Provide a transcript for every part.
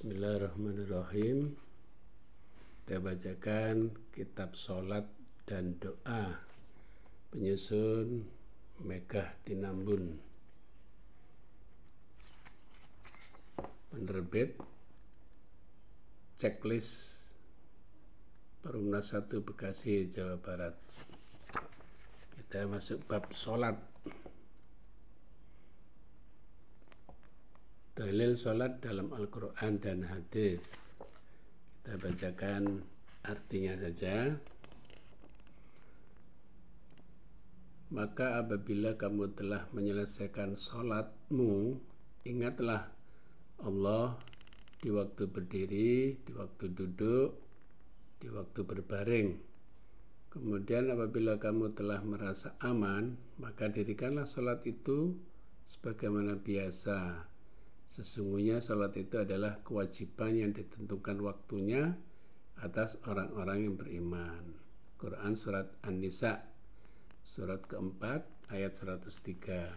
Bismillahirrahmanirrahim. Kita bacakan kitab sholat dan doa penyusun Megah Tinambun, penerbit Checklist Perumnas 1 Bekasi, Jawa Barat. Kita masuk bab sholat. Dalil sholat dalam Al-Quran dan hadis. Kita bacakan artinya saja. Maka apabila kamu telah menyelesaikan sholatmu, ingatlah Allah di waktu berdiri, di waktu duduk, di waktu berbaring. Kemudian apabila kamu telah merasa aman, maka dirikanlah sholat itu sebagaimana biasa. Sesungguhnya salat itu adalah kewajiban yang ditentukan waktunya atas orang-orang yang beriman. Quran surat An-Nisa surat keempat ayat 103.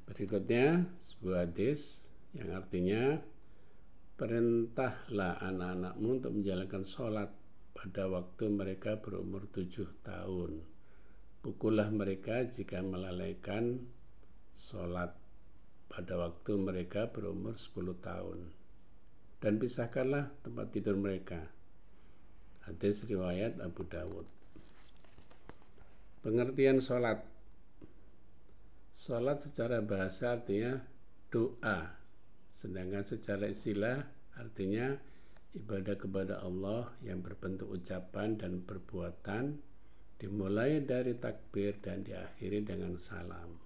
Berikutnya sebuah hadis yang artinya, perintahlah anak-anakmu untuk menjalankan sholat pada waktu mereka berumur 7 tahun. Pukullah mereka jika melalaikan sholat pada waktu mereka berumur 10 tahun, dan pisahkanlah tempat tidur mereka. Hadis riwayat Abu Dawud. Pengertian sholat. Sholat secara bahasa artinya doa, sedangkan secara istilah artinya ibadah kepada Allah yang berbentuk ucapan dan perbuatan, dimulai dari takbir dan diakhiri dengan salam.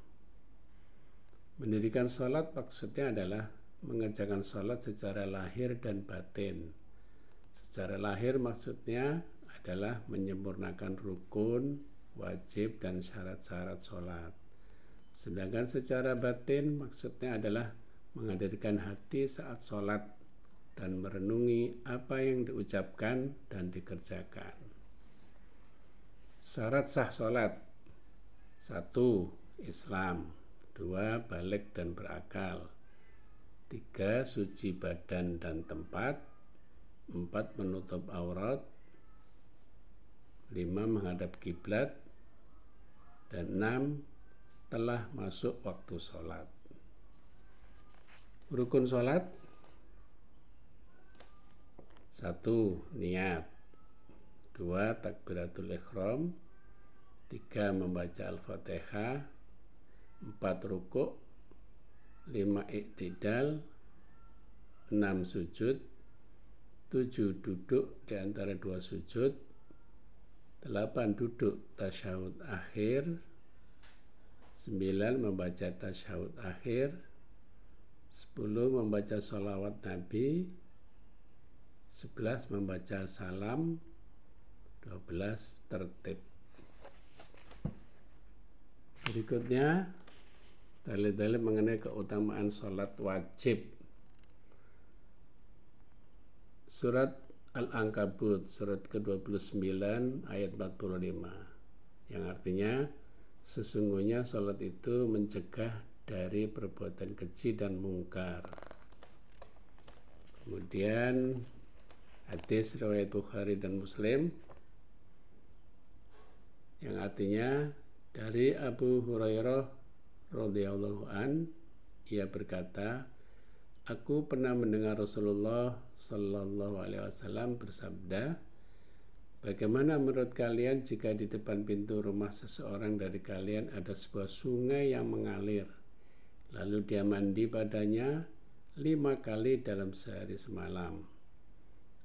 Mendirikan sholat maksudnya adalah mengerjakan sholat secara lahir dan batin. Secara lahir maksudnya adalah menyempurnakan rukun, wajib, dan syarat-syarat sholat. Sedangkan secara batin maksudnya adalah menghadirkan hati saat sholat dan merenungi apa yang diucapkan dan dikerjakan. Syarat sah sholat: 1. Islam. 2. Balik dan berakal. 3. Suci badan dan tempat. 4. Menutup aurat. 5. Menghadap kiblat. Dan 6. Telah masuk waktu sholat. Rukun sholat: 1. Niat. 2. Takbiratul ihram. 3. Membaca Al-Fatihah. 4. Rukuk. 5. Iktidal. 6. Sujud. 7. Duduk di antara 2 sujud. 8. Duduk tasyahud akhir. 9. Membaca tasyahud akhir. 10. Membaca sholawat Nabi. 11. Membaca salam. 12. Tertib. Berikutnya dalil-dalil mengenai keutamaan sholat wajib. Surat Al-Ankabut surat ke-29 ayat 45, yang artinya, sesungguhnya sholat itu mencegah dari perbuatan keji dan mungkar. Kemudian hadis riwayat Bukhari dan Muslim yang artinya, dari Abu Hurairah radhiyallahu an, ia berkata, aku pernah mendengar Rasulullah sallallahu alaihi wasallam bersabda, bagaimana menurut kalian jika di depan pintu rumah seseorang dari kalian ada sebuah sungai yang mengalir, lalu dia mandi padanya 5 kali dalam sehari semalam?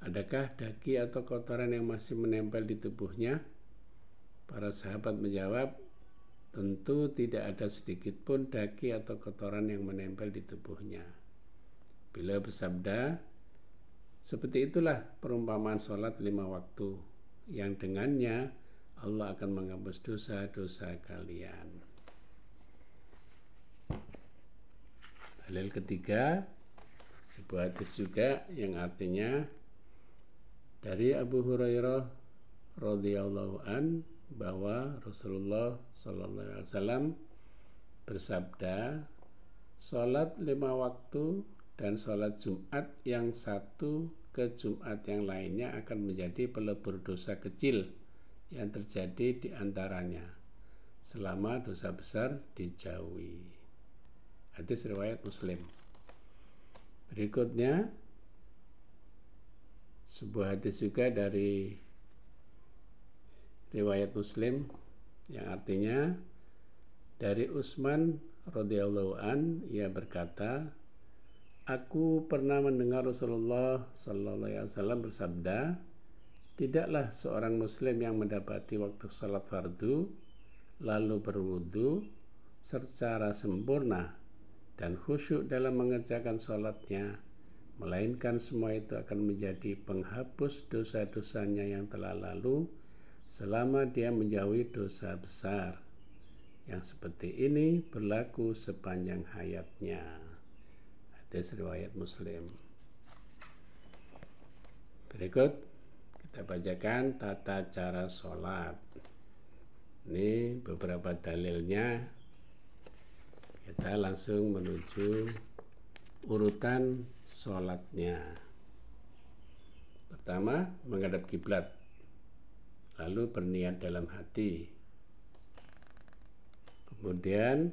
Adakah daki atau kotoran yang masih menempel di tubuhnya? Para sahabat menjawab, tentu tidak ada sedikit pun daki atau kotoran yang menempel di tubuhnya. Beliau bersabda, seperti itulah perumpamaan sholat 5 waktu, yang dengannya Allah akan menghapus dosa-dosa kalian. Dalil ketiga, sebuah hadis juga yang artinya, dari Abu Hurairah radhiyallahu an, bahwa Rasulullah sallallahu alaihi wasallam bersabda, sholat 5 waktu dan sholat Jumat yang satu ke Jumat yang lainnya akan menjadi pelebur dosa kecil yang terjadi di antaranya selama dosa besar dijauhi. Hadis riwayat Muslim. Berikutnya sebuah hadis juga dari riwayat Muslim yang artinya dari Utsman radhiyallahu an, ia berkata, aku pernah mendengar Rasulullah sallallahu alaihi wasallam bersabda, tidaklah seorang muslim yang mendapati waktu salat fardu lalu berwudu secara sempurna dan khusyuk dalam mengerjakan salatnya, melainkan semua itu akan menjadi penghapus dosa-dosanya yang telah lalu selama dia menjauhi dosa besar. Yang seperti ini berlaku sepanjang hayatnya. Hadis riwayat Muslim. Berikut kita bacakan tata cara sholat. Ini beberapa dalilnya. Kita langsung menuju urutan sholatnya. Pertama, menghadap kiblat, lalu berniat dalam hati. Kemudian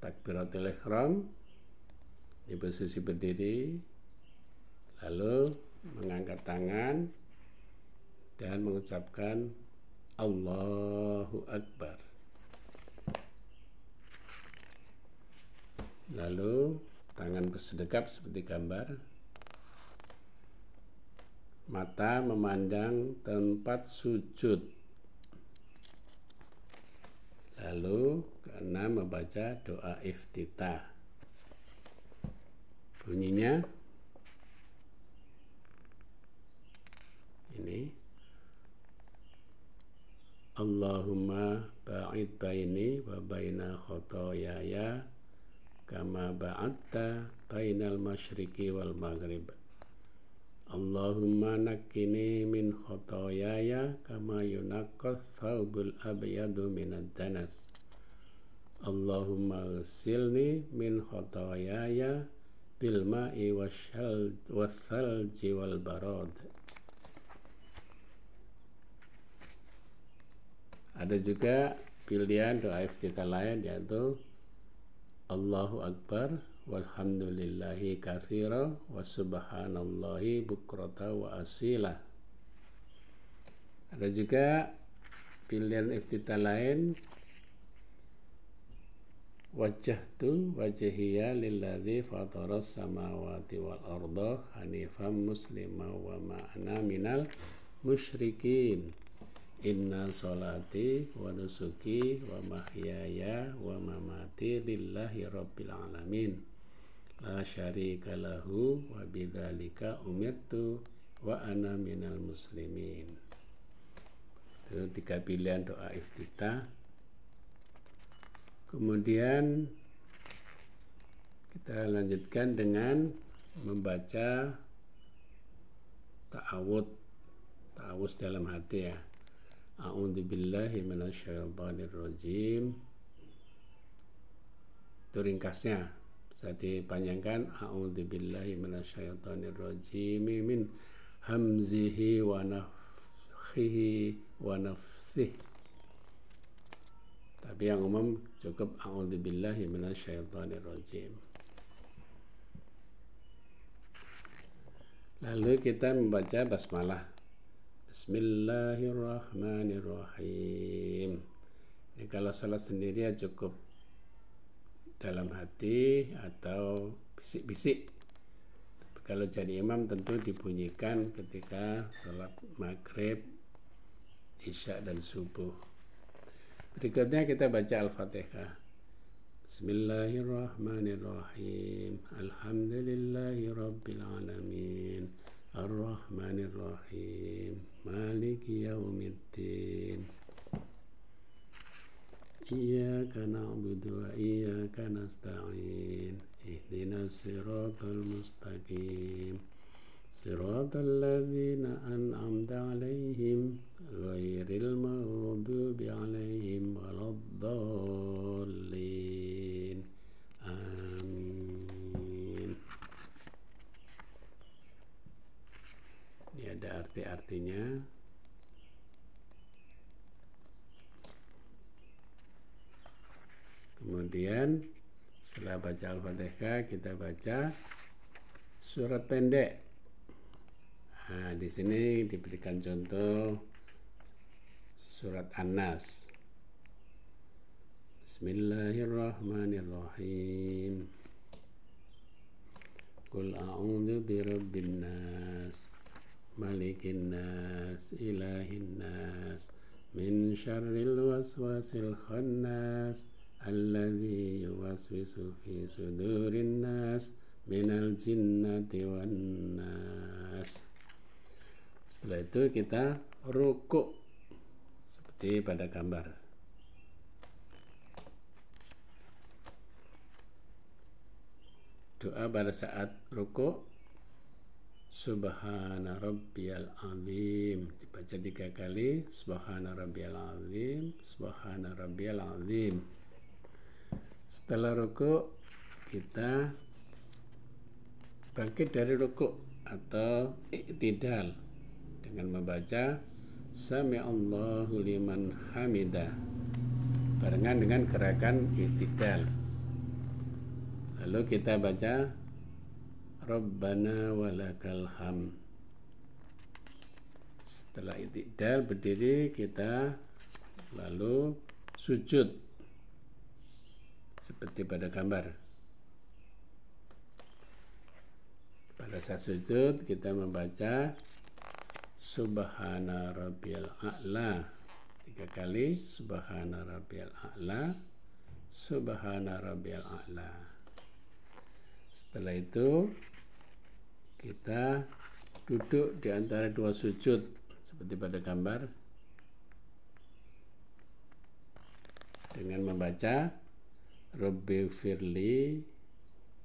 takbiratul ihram di posisi berdiri, lalu mengangkat tangan dan mengucapkan Allahu Akbar. Lalu tangan bersedekap seperti gambar, mata memandang tempat sujud. Lalu keenam, membaca doa iftitah. Bunyinya ini, Allahumma ba'id baini wa baina khotoyaya kama ba'adta bainal masyriqi wal maghrib. Allahumma nakkini min khotoyaya kama yunaqqas thawbul abyadu minad danas. Allahumma ghsilni min khotoyaya bil ma'i wash-thalji wal barad. Ada juga pilihan doa iftitah lain, yaitu Allahu Akbar walhamdulillahi katsira wa subhanallahi bukrata wa asila. Ada juga pilihan iftitah lain, wajjahtu wajhiya lilladzi fataras samawati wal arda hanifan muslima wa ma ana minal musyrikin. Inna sholati wa nusuki wa mahyaya wa mamati lillahi rabbil alamin la syarika lahu wa bidzalika umirtu wa ana minal muslimin. Itu 3 pilihan doa iftitah. Kemudian kita lanjutkan dengan membaca ta'awudz dalam hati ya. A'udzubillahi minasyaitonirrajim. Itu ringkasnya, bisa dipanjangkan a'udzubillahi minasyaitonirrajim min hamzihi wa nafthihi wa nafthih. Tapi yang umum cukup a'udzubillahi minasyaitonirrajim. Lalu kita membaca basmalah. Bismillahirrahmanirrahim. Ini kalau salat sendiri ya cukup dalam hati atau bisik-bisik. Kalau jadi imam tentu dibunyikan ketika salat maghrib, isya dan subuh. Berikutnya kita baca Al-Fatihah. Bismillahirrahmanirrahim. Alhamdulillahi rabbil alamin. Ar-Rahmanir-Rahim. Maliki yaumiddin. Iyyaka na'budu wa iyyaka nasta'in. Ihdinas siratal mustaqim. Siratal ladzina an'amta 'alaihim ghairil maghdubi 'alaihim waladdallin. Amin. artinya. Kemudian setelah baca Al-Fatihah kita baca surat pendek. Nah, di sini diberikan contoh surat An-Nas. Bismillahirrahmanirrahim. Qul a'udzu birabbin nas, malikin nas, ilahin nas, min syarril waswasil khannas, alladzi yuwaswisu fi sudurin nas, minal jinnati wan nas. Setelah itu kita rukuk seperti pada gambar. Doa pada saat rukuk, Subhana rabbiyal azim, dibaca 3 kali, Subhana rabbiyal azim, Subhana rabbiyal azim. Setelah rukuk kita bangkit dari rukuk atau i'tidal dengan membaca Sami'allahu liman hamidah barengan dengan gerakan i'tidal. Lalu kita baca Rabbana walakal hamd. Setelah i'tidal berdiri, kita lalu sujud seperti pada gambar. Pada saat sujud kita membaca Subhana rabbiyal a'la 3 kali, Subhana rabbiyal a'la, Subhana rabbiyal a'la. Setelah itu kita duduk di antara 2 sujud seperti pada gambar dengan membaca Rabbighfirli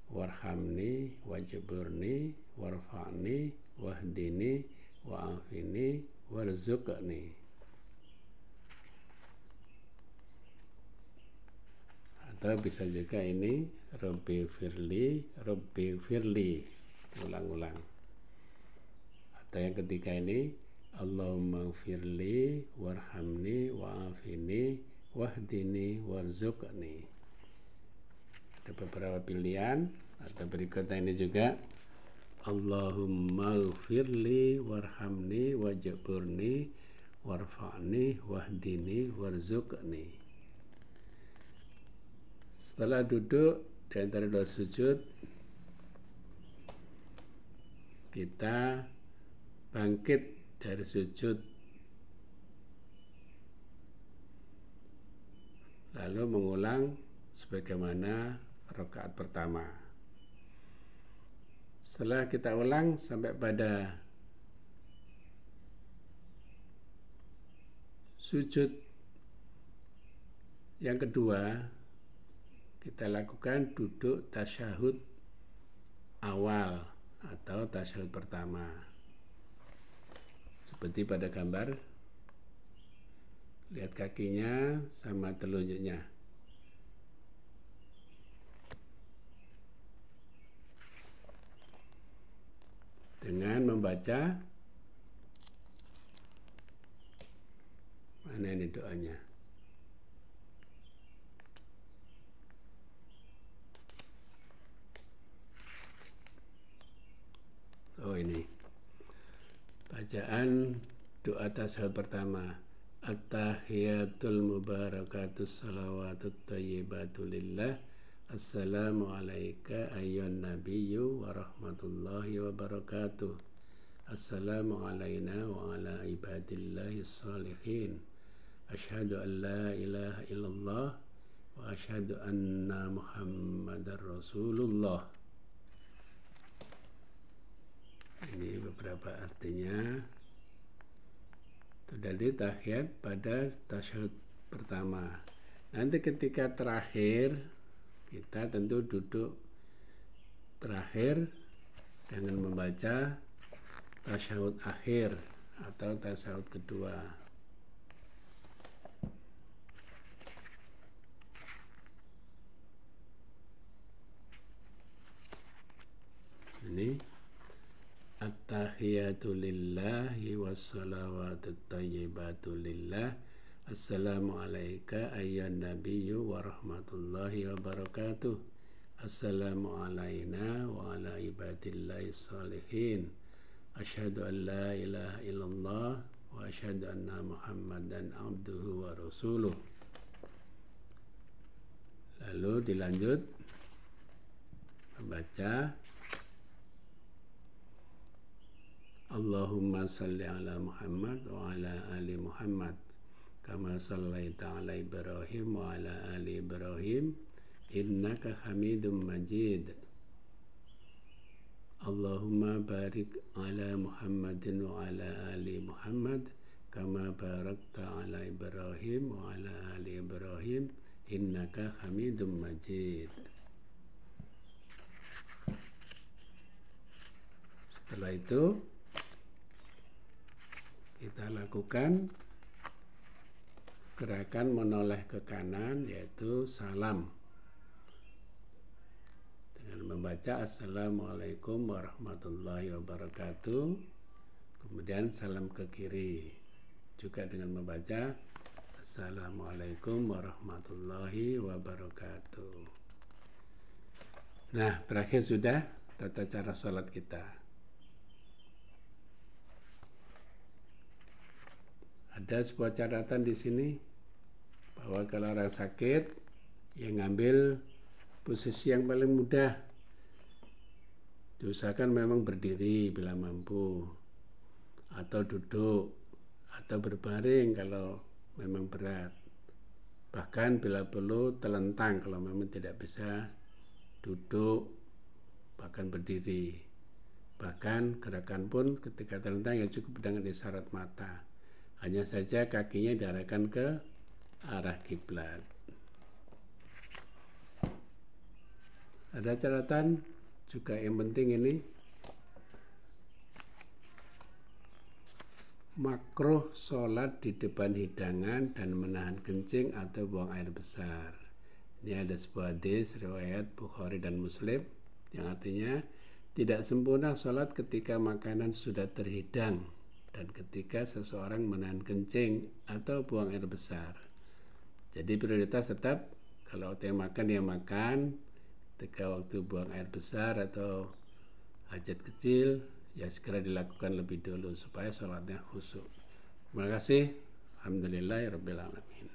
warhamni wajburni warfa'ni wahdini wa'afini warzuqni. Atau bisa juga ini Rabbighfirli ulang-ulang. Atau yang ketiga ini Allahumma firli warhamni wa'afini wahdini warzuqni. Ada beberapa pilihan. Atau berikutnya ini juga Allahumma firli warhamni wajburni warfa'ni wahdini warzuqni. Setelah duduk di antara 2 sujud, kita bangkit dari sujud lalu mengulang sebagaimana rakaat pertama. Setelah kita ulang sampai pada sujud yang kedua, kita lakukan duduk tasyahud awal atau tasyahud pertama seperti pada gambar. Lihat kakinya sama telunjuknya. Dengan membaca, mana ini doanya? Oh, ini bacaan doa tasyahud pertama. At-tahiyatul mubarakatus salawatut thayyibatu lillah. Assalamu alayka ayyuhan nabiyyu wa rahmatullahi wa barakatuh. Assalamu alayna wa ala ibadillahi shalihin. Asyhadu an la ilaha illallah wa asyhadu anna muhammadar rasulullah. Ini beberapa artinya. Itu dari tahiyat pada tasyahud pertama. Nanti ketika terakhir, kita tentu duduk terakhir dengan membaca tasyahud akhir atau tasyahud kedua. Ini At-tahiyatu lillahi wassalawatu thayyibatu lillah. Assalamu alayka ayyuhan nabiyyu wa rahmatullahi wa barakatuh. Assalamu alayna wa ala ibadillahi salihin. Asyhadu an la ilaha illallah wa asyhadu anna Muhammadan abduhu wa rasuluh. Lalu dilanjut membaca Allahumma salli ala Muhammad wa ala ali Muhammad kama sallaita ala Ibrahim wa ala ali Ibrahim innaka Hamidum Majid. Allahumma barik ala Muhammadin wa ala ali Muhammad kama barakta ala Ibrahim wa ala ali Ibrahim innaka Hamidum Majid. Setelah itu kita lakukan gerakan menoleh ke kanan, yaitu salam dengan membaca Assalamualaikum warahmatullahi wabarakatuh. Kemudian salam ke kiri juga dengan membaca Assalamualaikum warahmatullahi wabarakatuh. Nah, berakhir sudah tata cara sholat kita. Ada sebuah catatan di sini bahwa kalau orang sakit yang ngambil posisi yang paling mudah, diusahakan memang berdiri bila mampu, atau duduk, atau berbaring kalau memang berat. Bahkan bila perlu telentang kalau memang tidak bisa duduk, bahkan berdiri. Bahkan gerakan pun ketika telentang ya cukup dengan isyarat mata. Hanya saja kakinya diarahkan ke arah kiblat. Ada catatan juga yang penting ini, makruh sholat di depan hidangan dan menahan kencing atau buang air besar. Ini ada sebuah hadis riwayat Bukhari dan Muslim yang artinya tidak sempurna sholat ketika makanan sudah terhidang dan ketika seseorang menahan kencing atau buang air besar. Jadi prioritas tetap kalau waktu makan ya makan, ketika waktu buang air besar atau hajat kecil ya segera dilakukan lebih dulu supaya sholatnya khusyuk. Terima kasih. Alhamdulillahirabbil alamin.